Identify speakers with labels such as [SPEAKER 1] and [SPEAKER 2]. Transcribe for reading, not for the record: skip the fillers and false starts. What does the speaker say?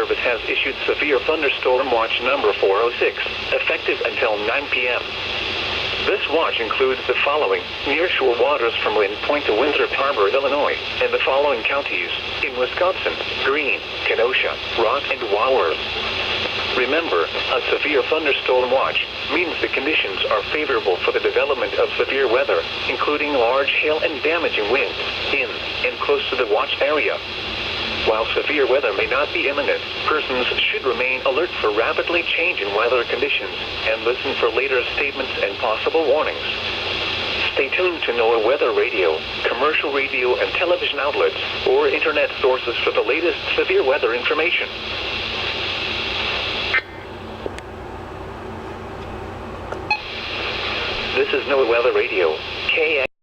[SPEAKER 1] Service has issued Severe Thunderstorm Watch number 406, effective until 9 p.m. This watch includes the following: nearshore waters from Wind Point to Winthrop Harbor, Illinois, and the following counties in Wisconsin: Greene, Kenosha, Rock, and Wauwers. Remember, a severe thunderstorm watch means the conditions are favorable for the development of severe weather, including large hail and damaging winds, in and close to the watch area. While severe weather may not be imminent, persons should remain alert for rapidly changing weather conditions and listen for later statements and possible warnings. Stay tuned to NOAA weather radio, commercial radio and television outlets, or internet sources for the latest severe weather information. This is NOAA weather radio, KX.